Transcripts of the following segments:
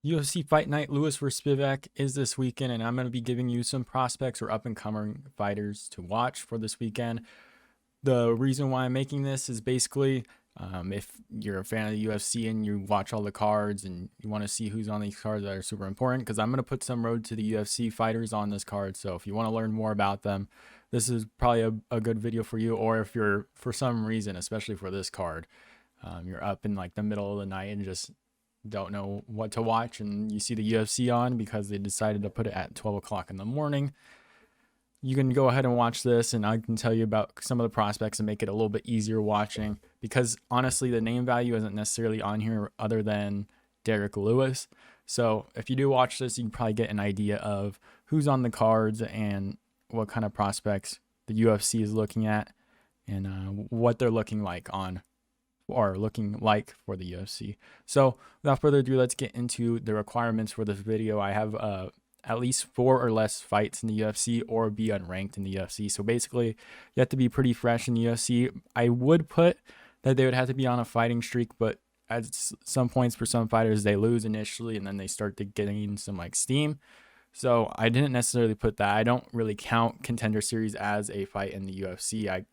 UFC Fight Night Lewis vs. Spivac is this weekend, and I'm going to be giving you some prospects or up and coming fighters to watch for this weekend. The reason why I'm making this is basically if you're a fan of the UFC and you watch all the cards and you want to see who's on these cards that are super important, because I'm going to put some road to the UFC fighters on this card. So if you want to learn more about them, this is probably a good video for you. Or if you're, for some reason, especially for this card, you're up in like the middle of the night and just don't know what to watch, and you see the UFC on because they decided to put it at 12 o'clock in the morning, you can go ahead and watch this, and I can tell you about some of the prospects and make it a little bit easier watching, because honestly the name value isn't necessarily on here other than Derek Lewis. So if you do watch this, you can probably get an idea of who's on the cards and what kind of prospects the UFC is looking at, and what they're looking like for the UFC. So without further ado, let's get into the requirements for this video. I have at least 4 or less fights in the UFC or be unranked in the UFC. So basically, you have to be pretty fresh in the UFC. I would put that they would have to be on a fighting streak, but at some points for some fighters, they lose initially and then they start to gain some like steam. So I didn't necessarily put that. I don't really count Contender Series as a fight in the UFC. I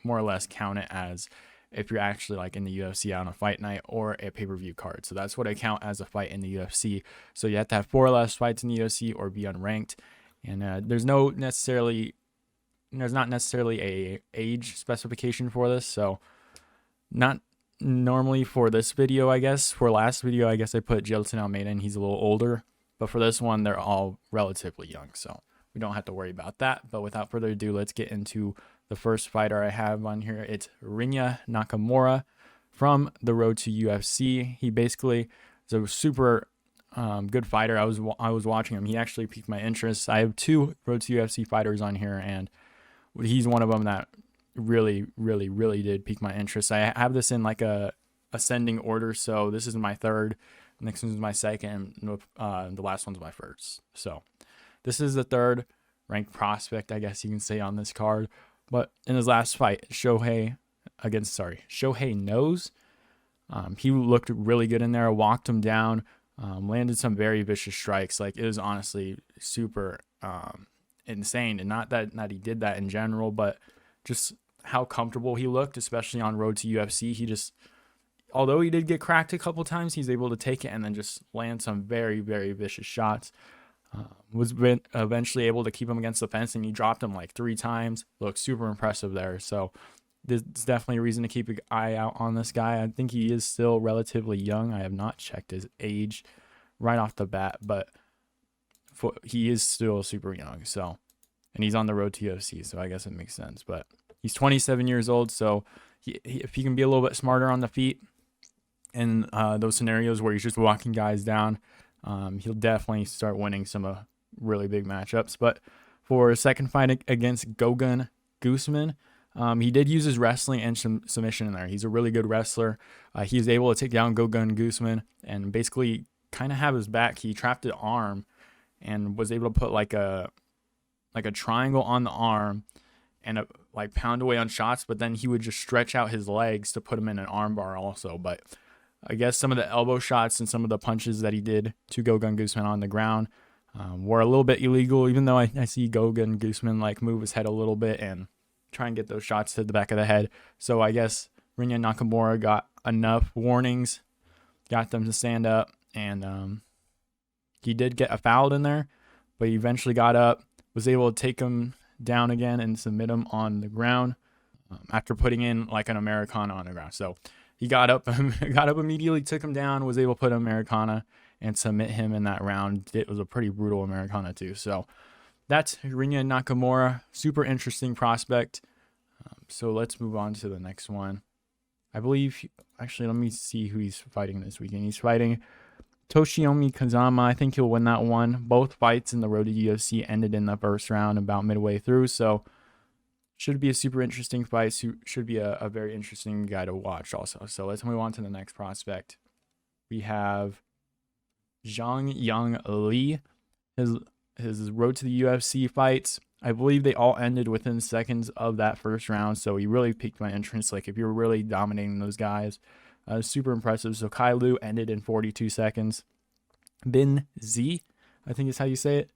more or less count it as if you're actually like in the UFC on a fight night or a pay-per-view card. So that's what I count as a fight in the UFC. So you have to have 4 or less fights in the UFC or be unranked. And there's not necessarily a age specification for this. So not normally for this video, I guess. For last video, I guess I put Jelton Almeida and he's a little older. But for this one, they're all relatively young. So we don't have to worry about that. But without further ado, let's get into the first fighter I have on here. It's Rinya Nakamura from the road to UFC. He basically is a super good fighter. I was watching him. He actually piqued my interest. I have 2 road to UFC fighters on here, and he's one of them that really did pique my interest. I have this in like a ascending order. So this is my third. Next one's my second. The last one's my first. So this is the third ranked prospect, I guess you can say, on this card. But in his last fight, Shohei Knows, he looked really good in there, walked him down, landed some very vicious strikes. Like, it was honestly super insane. And not that he did that in general, but just how comfortable he looked, especially on road to UFC. He just, although he did get cracked a couple times, he's able to take it and then just land some very vicious shots. Was eventually able to keep him against the fence, and he dropped him like 3 times. Looked super impressive there. So there's definitely a reason to keep an eye out on this guy. I think he is still relatively young. I have not checked his age right off the bat, but he is still super young. So, and he's on the road to UFC, so I guess it makes sense. But he's 27 years old, so if he can be a little bit smarter on the feet in those scenarios where he's just walking guys down, he'll definitely start winning some really big matchups. But for his second fight against Gogun Guzman, he did use his wrestling and some submission in there. He's a really good wrestler. He was able to take down Gogun Guzman and basically kind of have his back. He trapped an arm and was able to put like a triangle on the arm and like pound away on shots. But then he would just stretch out his legs to put him in an arm bar also. But I guess some of the elbow shots and some of the punches that he did to Gogun Guzman on the ground were a little bit illegal, even though I see Gogun Guzman like move his head a little bit and try and get those shots to the back of the head. So I guess Rinya Nakamura got enough warnings, got them to stand up, and he did get fouled in there, but he eventually got up, was able to take him down again and submit him on the ground after putting in like an Americana on the ground. So he got up immediately, took him down, was able to put Americana and submit him in that round. It was a pretty brutal Americana too. So that's Rinya Nakamura, super interesting prospect. So let's move on to the next one. I believe, actually, let me see who he's fighting this weekend. He's fighting Toshiomi Kazama. I think he'll win that one. Both fights in the road to UFC ended in the first round about midway through. So should be a super interesting fight. Should be a very interesting guy to watch also. So let's move on to the next prospect. We have Jeong Yeong Lee. His road to the UFC fights, I believe they all ended within seconds of that first round. So he really piqued my interest. Like, if you're really dominating those guys, super impressive. So Kai Lu ended in 42 seconds. Bin Z, I think is how you say it,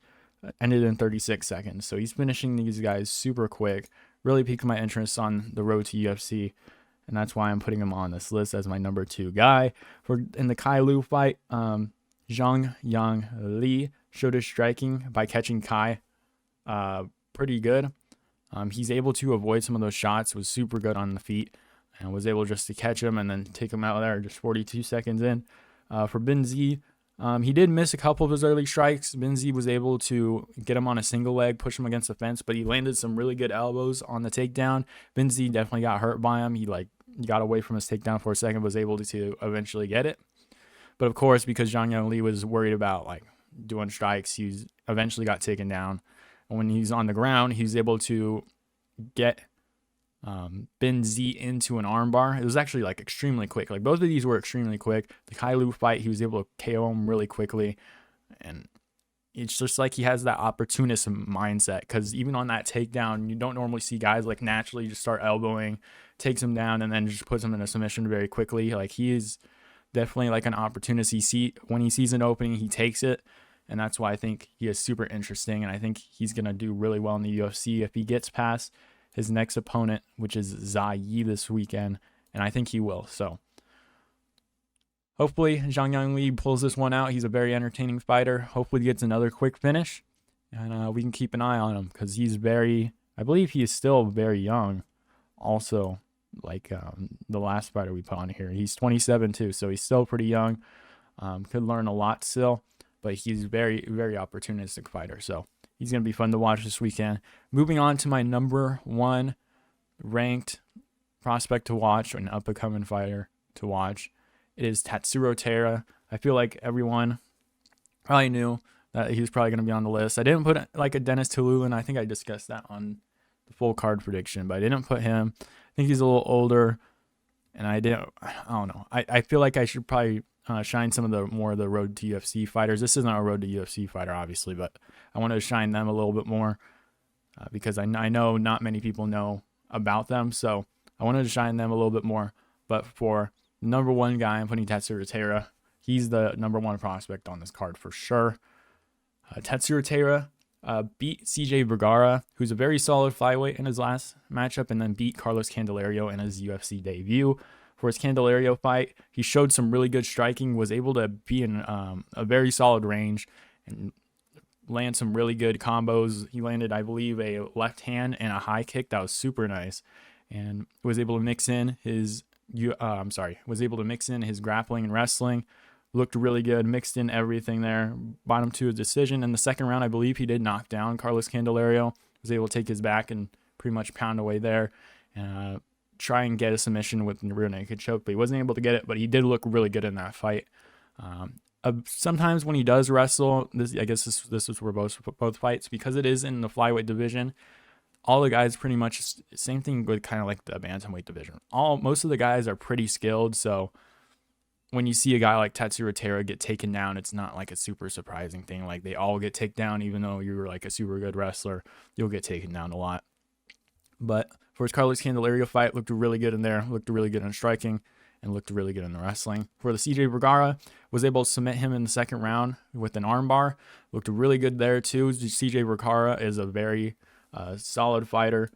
ended in 36 seconds. So he's finishing these guys super quick. Really piqued my interest on the road to UFC, and that's why I'm putting him on this list as my number 2 guy. For in the Kai Lu fight, Jeong Yeong Lee showed his striking by catching Kai pretty good. He's able to avoid some of those shots, was super good on the feet, and was able just to catch him and then take him out there just 42 seconds in. For Bin Z, he did miss a couple of his early strikes. Bin Z was able to get him on a single leg, push him against the fence, but he landed some really good elbows on the takedown. Bin Z definitely got hurt by him. He got away from his takedown for a second, was able to eventually get it. But of course, because Jeong Yeong Lee was worried about doing strikes, he eventually got taken down. And when he's on the ground, he's able to get Bin Z into an armbar. It was actually extremely quick. Both of these were extremely quick. The Kai Lu fight, he was able to KO him really quickly, and it's just he has that opportunist mindset, because even on that takedown, you don't normally see guys naturally just start elbowing, takes him down, and then just puts him in a submission very quickly. He is definitely an opportunist. When he sees an opening, he takes it, and that's why I think he is super interesting, and I think he's gonna do really well in the UFC if he gets past his next opponent, which is Zai this weekend, and I think he will. So hopefully Jeong Yeong Lee pulls this one out. He's a very entertaining fighter. Hopefully he gets another quick finish, and we can keep an eye on him, because I believe he is still very young. Also, the last fighter we put on here, he's 27 too, so he's still pretty young. Could learn a lot still, but he's very, very opportunistic fighter. So he's going to be fun to watch this weekend. Moving on to my number 1 ranked prospect to watch, or an up-and-coming fighter to watch. It is Tatsuro Taira. I feel like everyone probably knew that he was probably going to be on the list. I didn't put a Dennis Tululin. I think I discussed that on the full card prediction, but I didn't put him. I think he's a little older, and I don't know. I feel like I should probably shine some of the more of the road to UFC fighters. This isn't a road to UFC fighter, obviously, but I want to shine them a little bit more because I know not many people know about them, so I wanted to shine them a little bit more. But for number 1 guy, I'm putting Tatsuro Taira. He's the number 1 prospect on this card for sure. Tatsuro Taira beat CJ Vergara, who's a very solid flyweight in his last matchup, and then beat Carlos Candelario in his UFC debut. For his Candelario fight, he showed some really good striking, was able to be in a very solid range and land some really good combos. He landed, I believe, a left hand and a high kick that was super nice, and was able to mix in his grappling and wrestling. Looked really good, mixed in everything there. Brought him to a decision in the second round. I believe he did knock down Carlos Candelario. Was able to take his back and pretty much pound away there, and try and get a submission with the rear naked choke, but he wasn't able to get it. But he did look really good in that fight. Sometimes when he does wrestle, this is for both fights, because it is in the flyweight division. All the guys pretty much same thing with kind of the bantamweight division. Most of the guys are pretty skilled, so when you see a guy like Tatsuro Taira get taken down, it's not a super surprising thing. They all get taken down, even though you're a super good wrestler, you'll get taken down a lot. But for his Carlos Candelario fight, looked really good in there, looked really good in striking, and looked really good in the wrestling. For the CJ Vergara, was able to submit him in the second round with an armbar. Looked really good there too. CJ Vergara is a very solid fighter,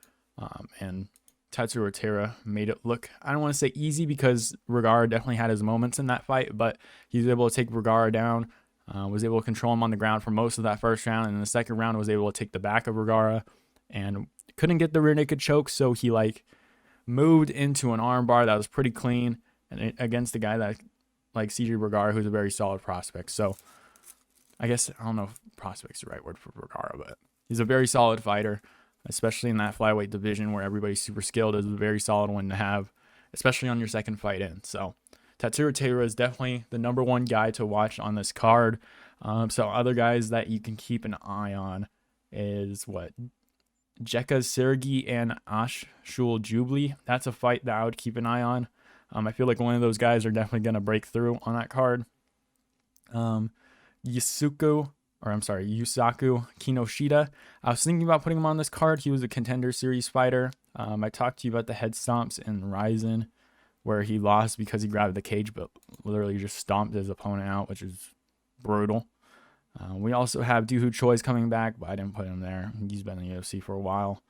and Tatsuro Taira made it look, I don't want to say easy, because Vergara definitely had his moments in that fight, but he was able to take Vergara down, was able to control him on the ground for most of that first round, and in the second round was able to take the back of Vergara and couldn't get the rear naked choke, so he moved into an armbar that was pretty clean, and against a guy that CJ Vergara, who's a very solid prospect. So I guess, I don't know if prospect's the right word for Vergara, but he's a very solid fighter, especially in that flyweight division where everybody's super skilled. Is a very solid one to have, especially on your second fight in. So Tatsuro Taira is definitely the number 1 guy to watch on this card. So other guys that you can keep an eye on is Jeka Sergi and Ashul Jubli. That's a fight that I would keep an eye on. I feel like one of those guys are definitely going to break through on that card. Yusaku Kinoshita. I was thinking about putting him on this card. He was a Contender Series fighter. I talked to you about the head stomps in Ryzen, where he lost because he grabbed the cage, but literally just stomped his opponent out, which is brutal. We also have Dooho Choi's coming back, but I didn't put him there. He's been in the UFC for a while.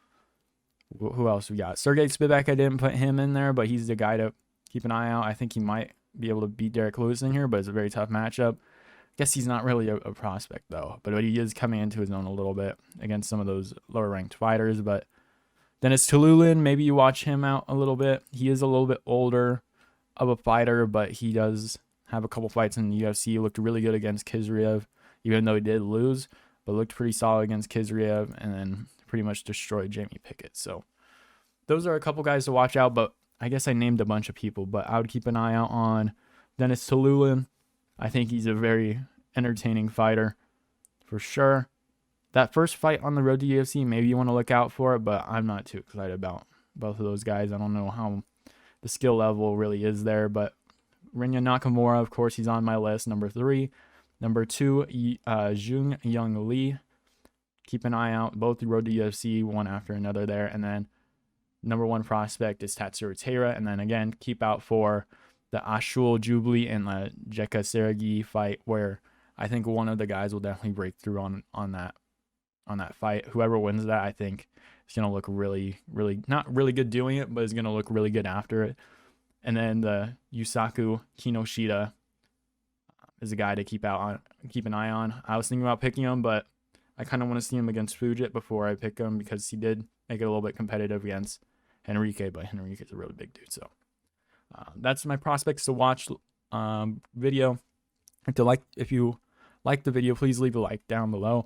Who else we got? Sergey Spivac, I didn't put him in there, but he's the guy to keep an eye out. I think he might be able to beat Derek Lewis in here, but it's a very tough matchup. Guess he's not really a prospect, though, but he is coming into his own a little bit against some of those lower-ranked fighters. But Dennis Tululin, maybe you watch him out a little bit. He is a little bit older of a fighter, but he does have a couple fights in the UFC. He looked really good against Kizriev, even though he did lose, but looked pretty solid against Kizriev, and then pretty much destroyed Jamie Pickett. So those are a couple guys to watch out, but I guess I named a bunch of people, but I would keep an eye out on Dennis Tululin. I think he's a very entertaining fighter for sure. That first fight on the road to UFC, maybe you want to look out for it, but I'm not too excited about both of those guys. I don't know how the skill level really is there, but Rinya Nakamura, of course, he's on my list, number 3. Number 2, Jeong Yeong Lee. Keep an eye out. Both the road to UFC, one after another there. And then number 1 prospect is Tatsuro Taira. And then again, keep out for the Ashul Jubilee and the Jeka Sergi fight, where I think one of the guys will definitely break through on that fight. Whoever wins that, I think, is going to look really, not really good doing it, but is going to look really good after it. And then the Yusaku Kinoshita is a guy to keep an eye on. I was thinking about picking him, but I kind of want to see him against Fujit before I pick him, because he did make it a little bit competitive against Henrique, but Henrique's a really big dude. So that's my prospects to watch video. If you like the video, please leave a like down below.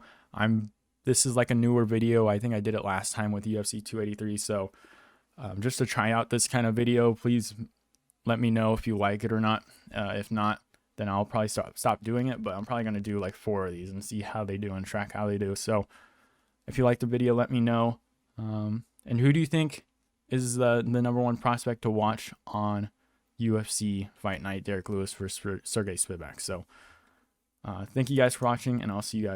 This is like a newer video. I think I did it last time with UFC 283. So just to try out this kind of video, please let me know if you like it or not. If not, then I'll probably stop doing it, but I'm probably going to do like 4 of these and see how they do and track how they do. So if you like the video, let me know. And who do you think is the number 1 prospect to watch on UFC Fight Night? Derek Lewis versus Sergey Spivac. So thank you guys for watching, and I'll see you guys